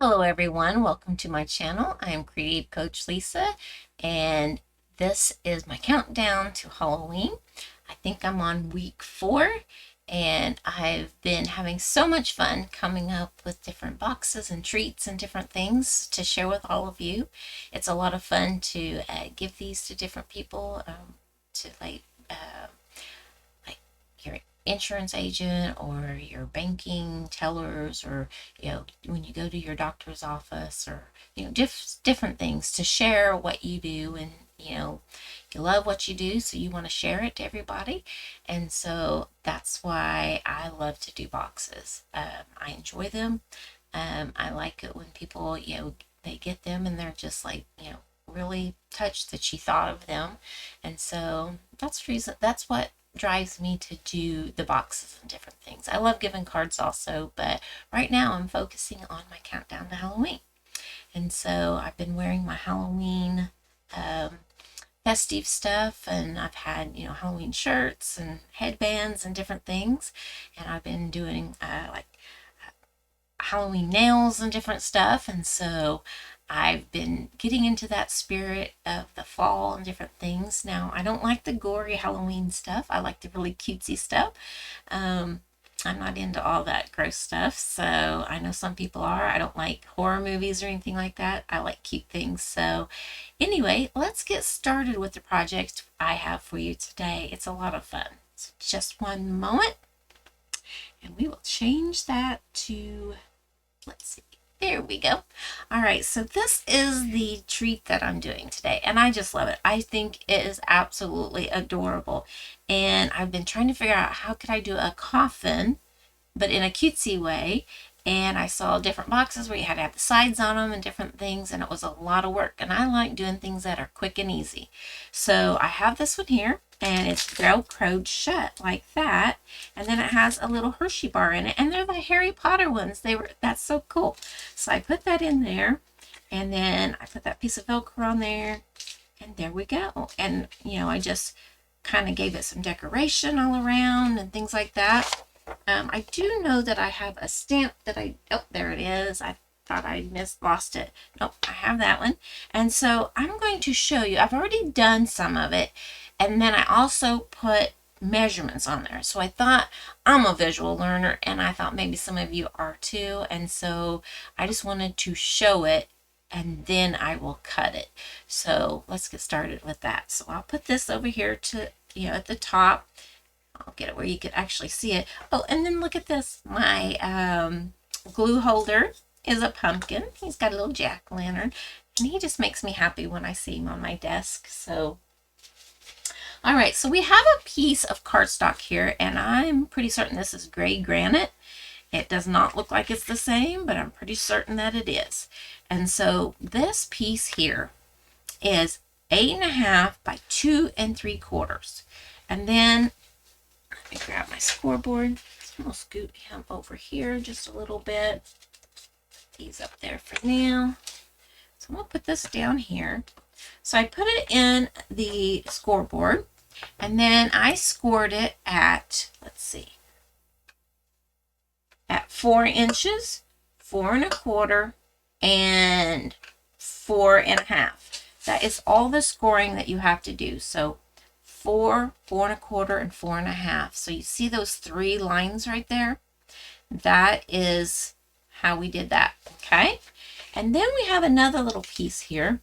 Hello everyone, welcome to my channel. I am Creative Coach Lisa and this is my countdown to Halloween. I think I'm on week 4 and I've been having so much fun coming up with different boxes and treats and different things to share with all of you. It's a lot of fun to give these to different people to like your insurance agent or your banking tellers, or when you go to your doctor's office, or different things to share what you do. And you love what you do, so you want to share it to everybody. And so that's why I love to do boxes. I enjoy them. I like it when people they get them and they're just like really touched that you thought of them. And so that's what drives me to do the boxes and different things. I love giving cards also, but right now I'm focusing on my countdown to Halloween. And so I've been wearing my Halloween festive stuff, and I've had Halloween shirts and headbands and different things, and I've been doing like Halloween nails and different stuff. And so I've been getting into that spirit of the fall and different things. Now, I don't like the gory Halloween stuff. I like the really cutesy stuff. I'm not into all that gross stuff. So I know some people are. I don't like horror movies or anything like that. I like cute things. So anyway, let's get started with the project I have for you today. It's a lot of fun. So just one moment and we will change that to, let's see. There we go. All right, so this is the treat that I'm doing today, and I just love it. I think it is absolutely adorable, and I've been trying to figure out how could I do a coffin, but in a cutesy way. And I saw different boxes where you had to have the sides on them and different things, and it was a lot of work, and I like doing things that are quick and easy. So I have this one here, and it's velcroed shut like that, and then it has a little Hershey bar in it, and they're the Harry Potter ones. That's so cool. So I put that in there, and then I put that piece of Velcro on there, and there we go. And I just kind of gave it some decoration all around and things like that. I do know that I have a stamp that oh, there it is. I thought I lost it. Nope, I have that one. And so I'm going to show you. I've already done some of it, and then I also put measurements on there. So I thought, I'm a visual learner, and I thought maybe some of you are too. And so I just wanted to show it, and then I will cut it. So let's get started with that. So I'll put this over here to, at the top. I'll get it where you can actually see it. Oh, and then look at this. My glue holder is a pumpkin. He's got a little jack-o'-lantern, and he just makes me happy when I see him on my desk. So, all right, so we have a piece of cardstock here, and I'm pretty certain this is gray granite. It does not look like it's the same, but I'm pretty certain that it is. And so this piece here is 8.5 by 2 3/4. And then let me grab my scoreboard. I'll scoot him over here just a little bit. Put these up there for now. So I'm going to put this down here. So I put it in the scoreboard, and then I scored it at, let's see, at 4 inches, 4 1/4, and 4 1/2. That is all the scoring that you have to do. So 4, 4 1/4, and 4 1/2. So you see those 3 lines right there? That is how we did that, okay? And then we have another little piece here.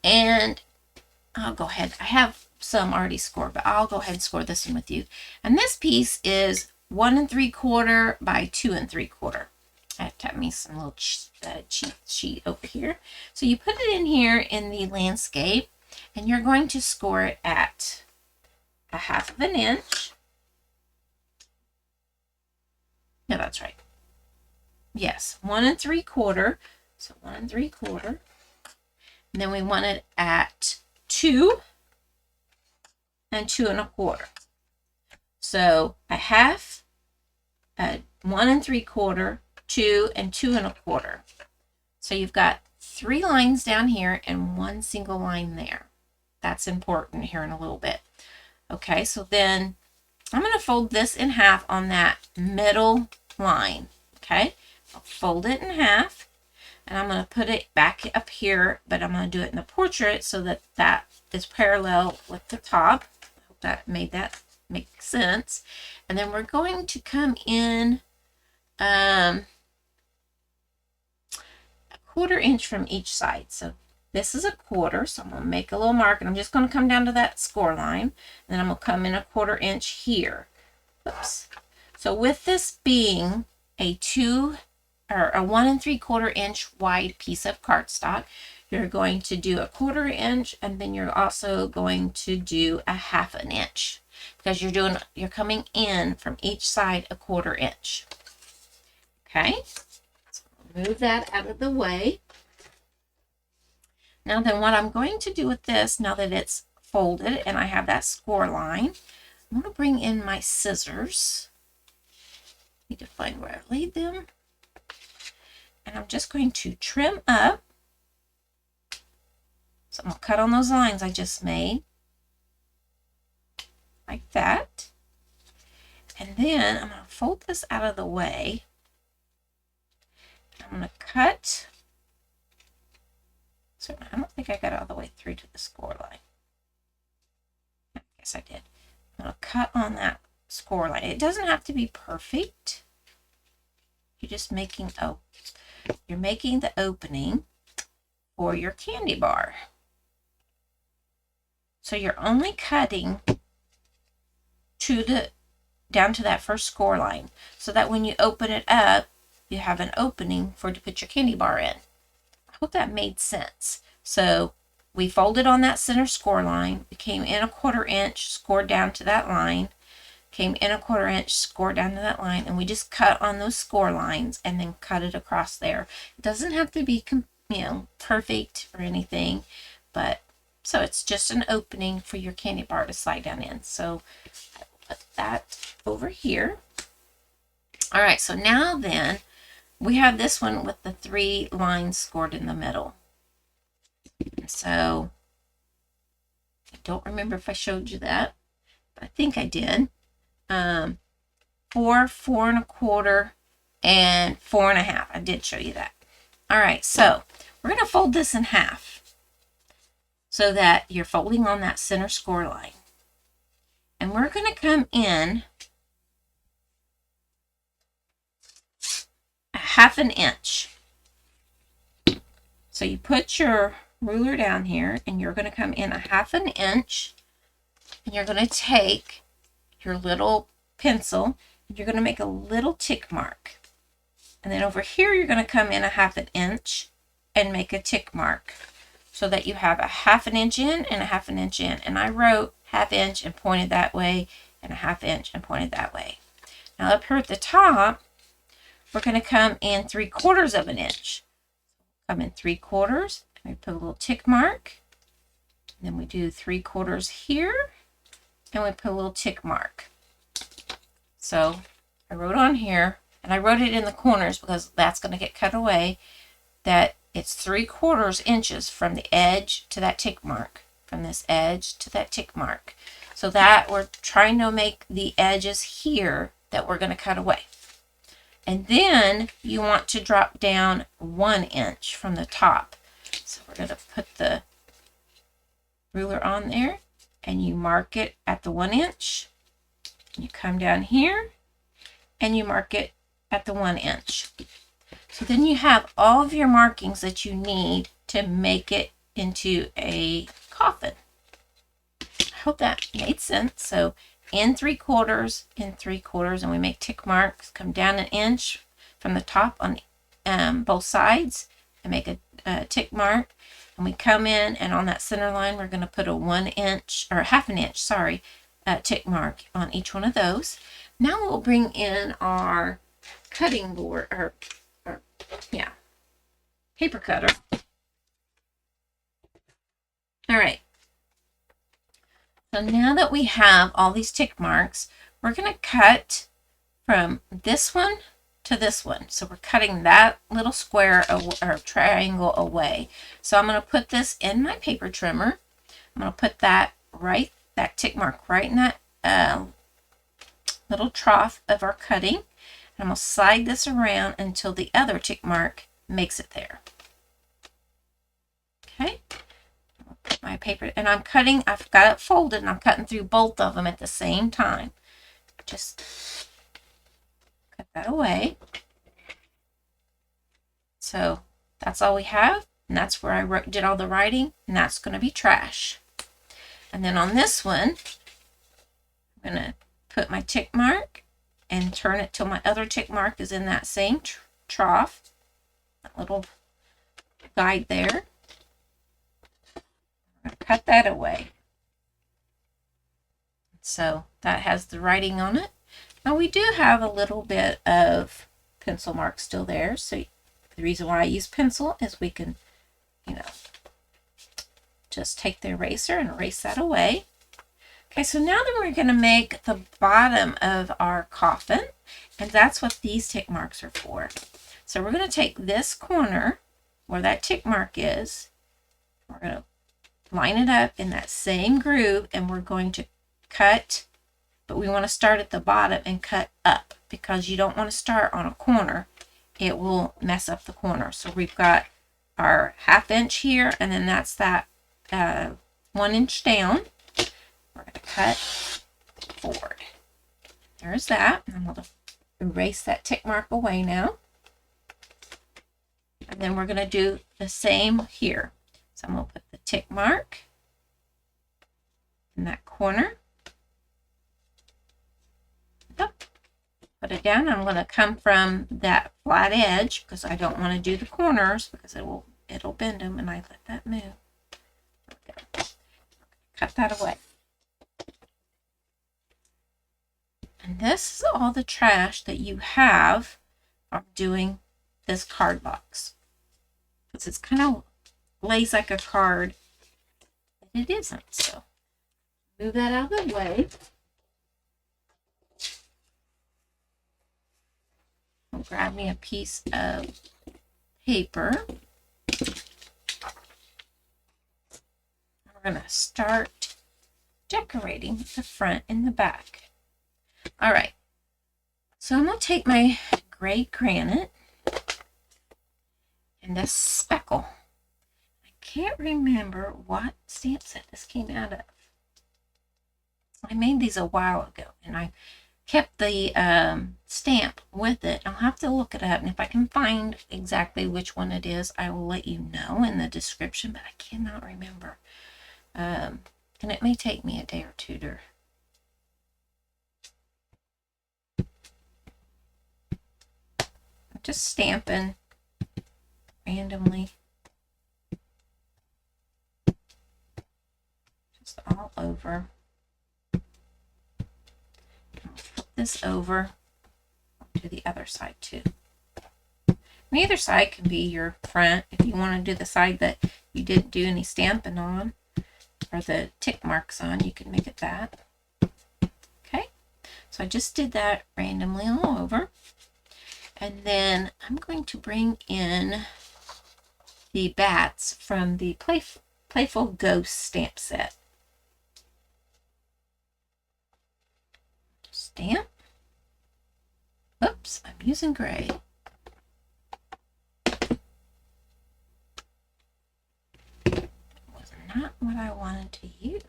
And I'll go ahead. I have some already scored, but I'll go ahead and score this one with you. And this piece is 1 3/4 by 2 3/4. I have to have me some little cheat sheet over here. So you put it in here in the landscape, and you're going to score it at 1/2 inch. No, that's right. Yes, 1 3/4. So 1 3/4. And then we want it at 2 and 2 1/4. So 1/2, 1 3/4, 2 and 2 1/4. So you've got 3 lines down here and 1 single line there. That's important here in a little bit. Okay, so then I'm going to fold this in half on that middle line. Okay, I'll fold it in half, and I'm going to put it back up here, but I'm going to do it in the portrait so that that is parallel with the top. I hope that made that make sense. And then we're going to come in a 1/4 inch from each side. So this is a 1/4, so I'm going to make a little mark, and I'm just going to come down to that score line, and then I'm going to come in a 1/4 inch here. Oops. So with this being a 1 3/4 inch wide piece of cardstock, you're going to do a 1/4 inch, and then you're also going to do a 1/2 inch, because you're coming in from each side a 1/4 inch. Okay, so move that out of the way. Now then, what I'm going to do with this, now that it's folded and I have that score line, I'm going to bring in my scissors. Need to find where I laid them. And I'm just going to trim up. So I'm going to cut on those lines I just made. Like that. And then I'm going to fold this out of the way. I'm going to cut. So I don't think I got all the way through to the score line. I guess I did. I'm going to cut on that score line. It doesn't have to be perfect. You're just making you're making the opening for your candy bar. So you're only cutting down to that first score line, so that when you open it up, you have an opening to put your candy bar in. I hope that made sense. So we folded on that center score line. We came in a 1/4 inch, scored down to that line, came in a 1/4 inch, scored down to that line, and we just cut on those score lines and then cut it across there. It doesn't have to be, perfect or anything, but so it's just an opening for your candy bar to slide down in. So I will put that over here. All right, so now then we have this one with the 3 lines scored in the middle. So I don't remember if I showed you that, but I think I did. 4, 4 1/4, and 4 1/2. I did show you that. All right, so we're going to fold this in half so that you're folding on that center score line. And we're going to come in a 1/2 inch. So you put your ruler down here, and you're going to come in a 1/2 inch, and you're going to take your little pencil, and you're going to make a little tick mark. And then over here, you're going to come in a 1/2 inch and make a tick mark, so that you have a 1/2 inch in and a 1/2 inch in. And I wrote 1/2 inch and pointed that way, and a 1/2 inch and pointed that way. Now up here at the top, we're going to come in 3/4 of an inch. Come in 3/4, and we put a little tick mark. And then we do 3/4 here, and we put a little tick mark. So I wrote on here, and I wrote it in the corners because that's going to get cut away, that it's 3/4 inches from the edge to that tick mark, from this edge to that tick mark. So that we're trying to make the edges here that we're going to cut away. And then you want to drop down 1 inch from the top. So we're going to put the ruler on there, and you mark it at the 1 inch. You come down here, and you mark it at the 1 inch. So then you have all of your markings that you need to make it into a coffin. I hope that made sense. So in 3/4, in 3/4, and we make tick marks, come down 1 inch from the top on both sides and make a tick mark. And we come in, and on that center line, we're going to put a 1 inch, or 1/2 inch, sorry, tick mark on each one of those. Now we'll bring in our cutting board, or paper cutter. All right. So now that we have all these tick marks, we're going to cut from this one to this one. So we're cutting that little square or triangle away. So I'm going to put this in my paper trimmer. I'm going to put that tick mark right in that little trough of our cutting. I'm going to slide this around until the other tick mark makes it there. Okay. Put my paper, and I'm cutting, I've got it folded, and I'm cutting through both of them at the same time. Just cut that away. So that's all we have, and that's where I did all the writing, and that's going to be trash. And then on this one, I'm going to put my tick mark and turn it till my other tick mark is in that same trough, that little guide there. I'm going to cut that away. So that has the writing on it. Now we do have a little bit of pencil mark still there, so the reason why I use pencil is we can, you know, just take the eraser and erase that away. Okay, so now that we're going to make the bottom of our coffin, and that's what these tick marks are for. So we're going to take this corner where that tick mark is, we're going to line it up in that same groove, and we're going to cut, but we want to start at the bottom and cut up, because you don't want to start on a corner. It will mess up the corner. So we've got our 1/2 inch here, and then that's that 1 inch down. We're going to cut forward. There's that. I'm going to erase that tick mark away now. And then we're going to do the same here. So I'm going to put the tick mark in that corner. Put it down. I'm going to come from that flat edge because I don't want to do the corners because it'll bend them, and I let that move. Okay. Cut that away. And this is all the trash that you have from doing this card box, because it's kind of lays like a card, but it isn't. So move that out of the way. I'll grab me a piece of paper. We're going to start decorating the front and the back. All right. So I'm going to take my gray granite and this speckle. I can't remember what stamp set this came out of. I made these a while ago, and I kept the stamp with it. I'll have to look it up, and if I can find exactly which one it is, I will let you know in the description, but I cannot remember. And it may take me a day or two to... I'm just stamping randomly. Just all over. Flip this over to the other side too. And either side can be your front. If you want to do the side that you didn't do any stamping on or the tick marks on, you can make it that. Okay, so I just did that randomly all over. And then I'm going to bring in the bats from the Playful Ghost stamp set. Stamp. Oops, I'm using gray. That was not what I wanted to use.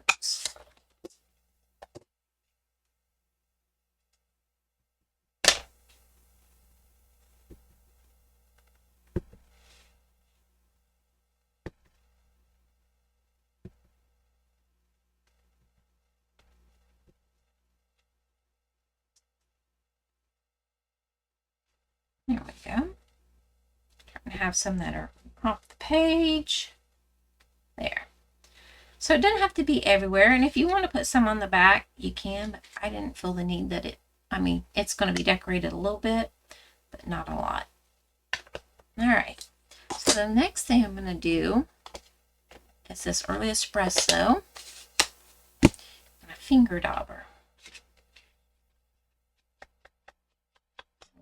There we go. Trying to have some that are off the page. There. So it doesn't have to be everywhere. And if you want to put some on the back, you can. But I didn't feel the need that it's going to be decorated a little bit, but not a lot. All right. So the next thing I'm going to do is this early espresso and a finger dauber.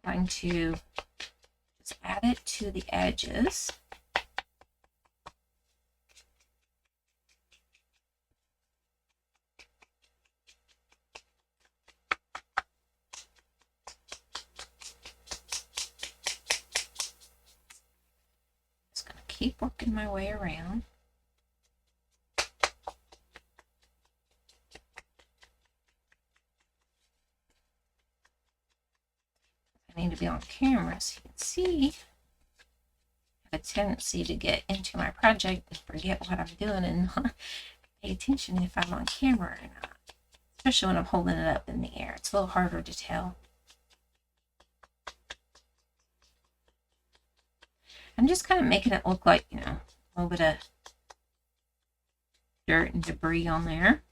I'm going to just add it to the edges. keep working my way around. I need to be on camera so you can see. I have a tendency to get into my project and forget what I'm doing and not pay attention if I'm on camera or not. Especially when I'm holding it up in the air. It's a little harder to tell. I'm just kind of making it look like, you know, a little bit of dirt and debris on there.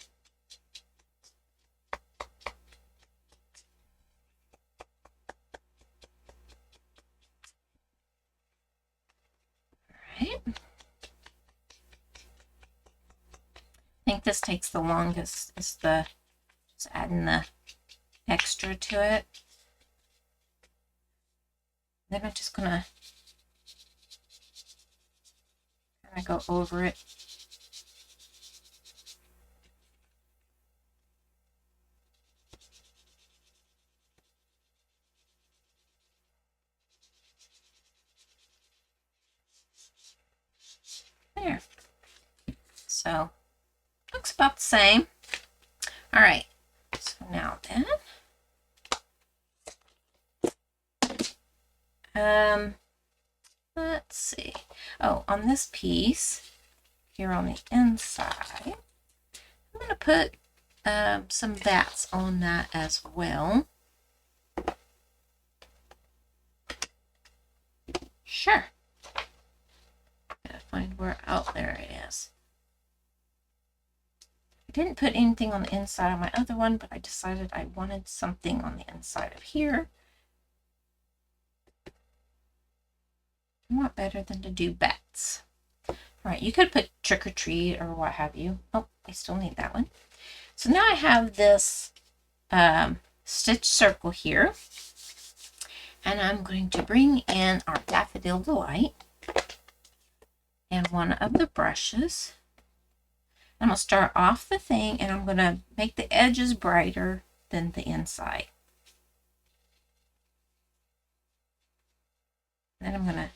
Alright. I think this takes the longest. It's the just adding the extra to it. Then I'm just gonna kind of go over it. There. So looks about the same. All right. So now then, let's see. Oh, on this piece here on the inside, I'm going to put some bats on that as well. Sure. Gotta find where out there it is. I didn't put anything on the inside of my other one, but I decided I wanted something on the inside of here. What better than to do bats? All right, you could put trick or treat or what have you. Oh, I still need that one. So now I have this stitch circle here, and I'm going to bring in our Daffodil Delight and one of the brushes. I'm going to start off the thing, and I'm going to make the edges brighter than the inside. Then I'm going to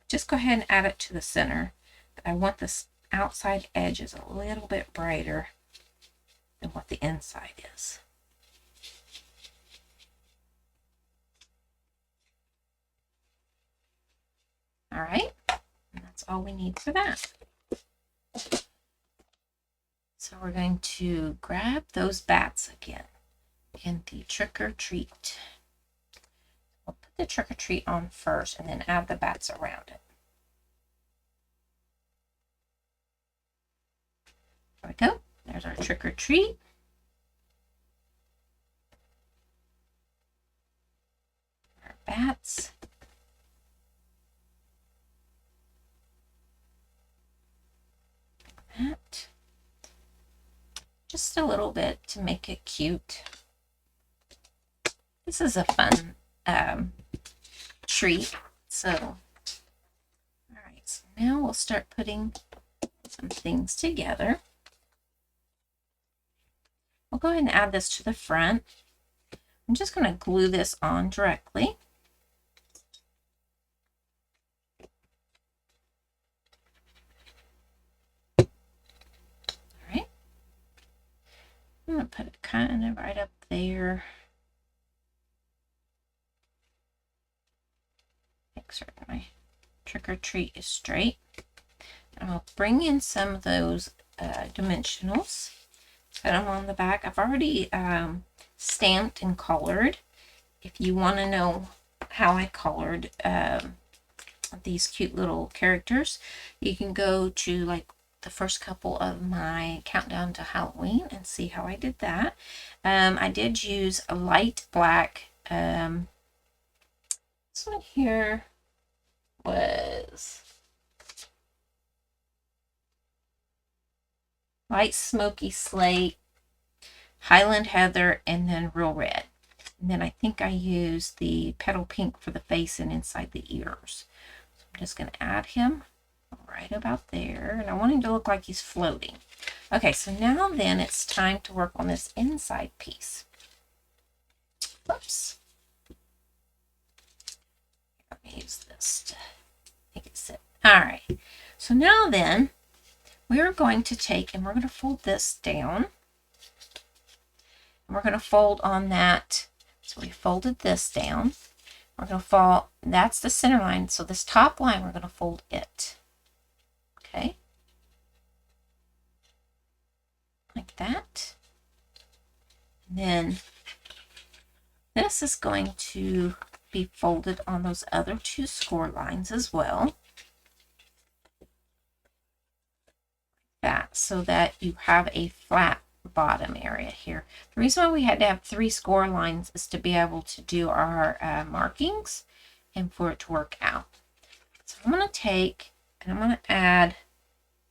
just go ahead and add it to the center. But I want this outside edges a little bit brighter than what the inside is. All right, and that's all we need for that. So we're going to grab those bats again in the trick or treat. We'll put the trick or treat on first and then add the bats around it. There we go. There's our trick or treat. Our bats. That. Just a little bit to make it cute. This is a fun treat. So, all right, so now we'll start putting some things together. We'll go ahead and add this to the front. I'm just going to glue this on directly. All right. I'm going to put it kind of right up there. Make sure my trick or treat is straight. And I'll bring in some of those dimensionals. Put them on the back. I've already stamped and colored. If you want to know how I colored these cute little characters, you can go to like the first couple of my Countdown to Halloween and see how I did that. I did use a light black. This one here was light smoky slate, Highland Heather, and then real red. And then I think I used the petal pink for the face and inside the ears. So I'm just going to add him right about there. And I want him to look like he's floating. Okay, so now then it's time to work on this inside piece. Whoops. Let me use this to make it sit. All right, so now then we're going to take and we're going to fold this down. And we're going to fold on that. So we folded this down. We're going to fold, that's the center line. So this top line, we're going to fold it. Okay. Like that. And then this is going to be folded on those other two score lines as well. That, so that you have a flat bottom area here. The reason why we had to have 3 score lines is to be able to do our markings and for it to work out. So I'm going to take and I'm going to add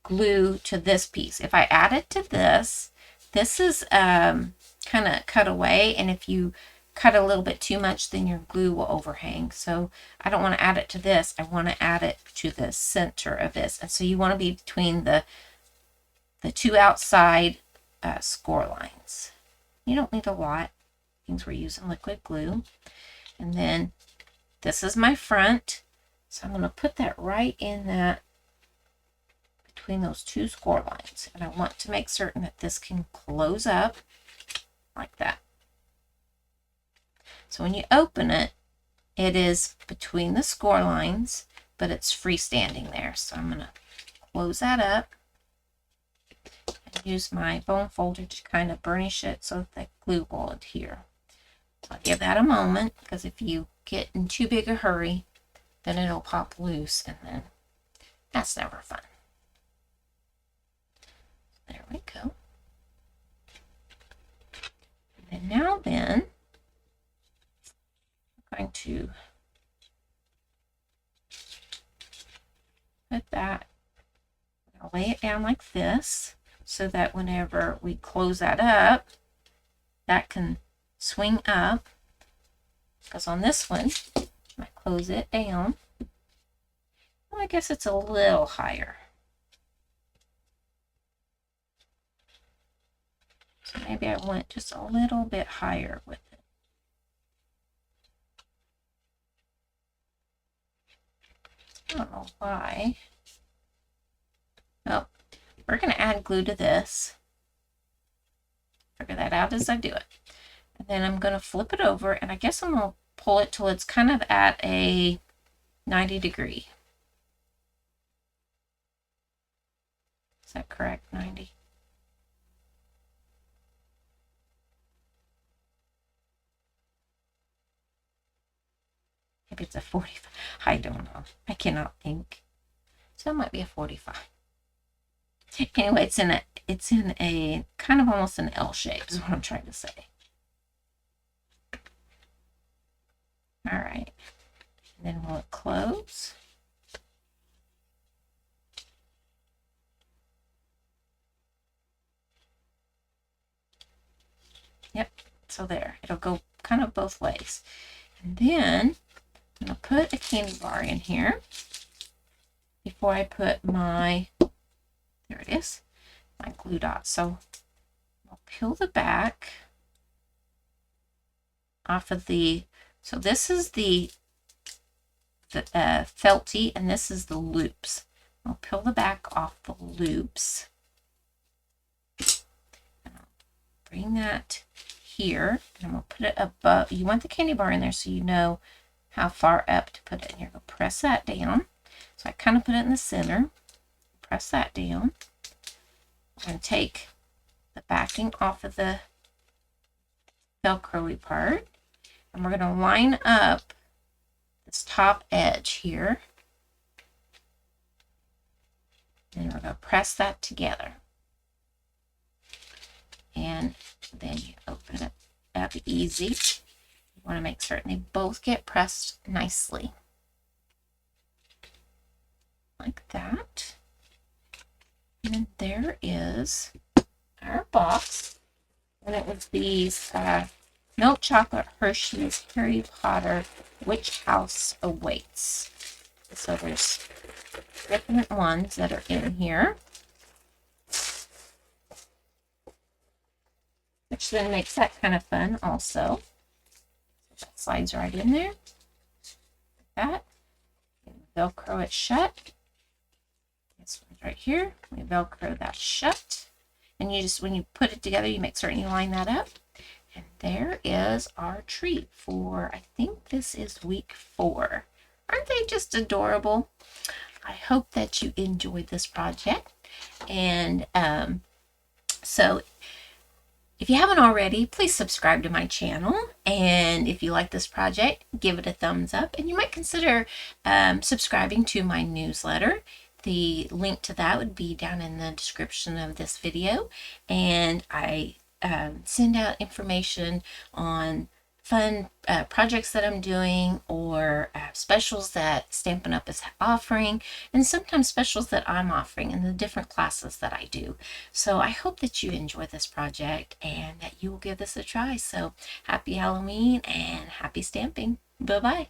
glue to this piece. If I add it to this, this is kind of cut away, and if you cut a little bit too much, then your glue will overhang. So I don't want to add it to this. I want to add it to the center of this. And so you want to be between the 2 outside score lines. You don't need a lot. Things we're using liquid glue. And then this is my front. So I'm going to put that right in that between those 2 score lines. And I want to make certain that this can close up like that. So when you open it, it is between the score lines, but it's freestanding there. So I'm going to close that up. Use my bone folder to kind of burnish it so that the glue will adhere. So I'll give that a moment, because if you get in too big a hurry, then it'll pop loose, and then that's never fun. There we go. And then now then, I'm going to put that, I'll lay it down like this, so that whenever we close that up, that can swing up. Because on this one, I close it down. Well, I guess it's a little higher. So maybe I went just a little bit higher with it. I don't know why. Oh. We're going to add glue to this. Figure that out as I do it. And then I'm going to flip it over, and I guess I'm going to pull it till it's kind of at a 90 degree. Is that correct? 90? Maybe it's a 45. I don't know. I cannot think. So it might be a 45. Anyway, it's in a kind of almost an L shape is what I'm trying to say. All right. And then will it close? Yep. So there. It'll go kind of both ways. And then I'm going to put a candy bar in here before I put my, there it is, my glue dot. So I'll peel the back off of the, so this is the felty, and this is the loops. I'll peel the back off the loops. And I'll bring that here, and I'm going to put it above. You want the candy bar in there so you know how far up to put it. And you're going to press that down. So I kind of put it in the center. Press that down. I'm going to take the backing off of the Velcro-y part, and we're going to line up this top edge here, and we're going to press that together, and then you open it up easy. You want to make certain they both get pressed nicely like that. And then there is our box, and it was these milk chocolate Hershey's Harry Potter Which House Awaits. So there's different ones that are in here, which then makes that kind of fun also. That slides right in there like that. And Velcro it shut. right here. We Velcro that shut. And you just, when you put it together, you make certain you line that up. And there is our treat for, I think this is week 4. Aren't they just adorable? I hope that you enjoyed this project. And so if you haven't already, please subscribe to my channel. And if you like this project, give it a thumbs up. And you might consider subscribing to my newsletter. The link to that would be down in the description of this video. And I send out information on fun projects that I'm doing, or specials that Stampin' Up is offering, and sometimes specials that I'm offering in the different classes that I do. So I hope that you enjoy this project and that you will give this a try. So happy Halloween and happy stamping. Bye-bye.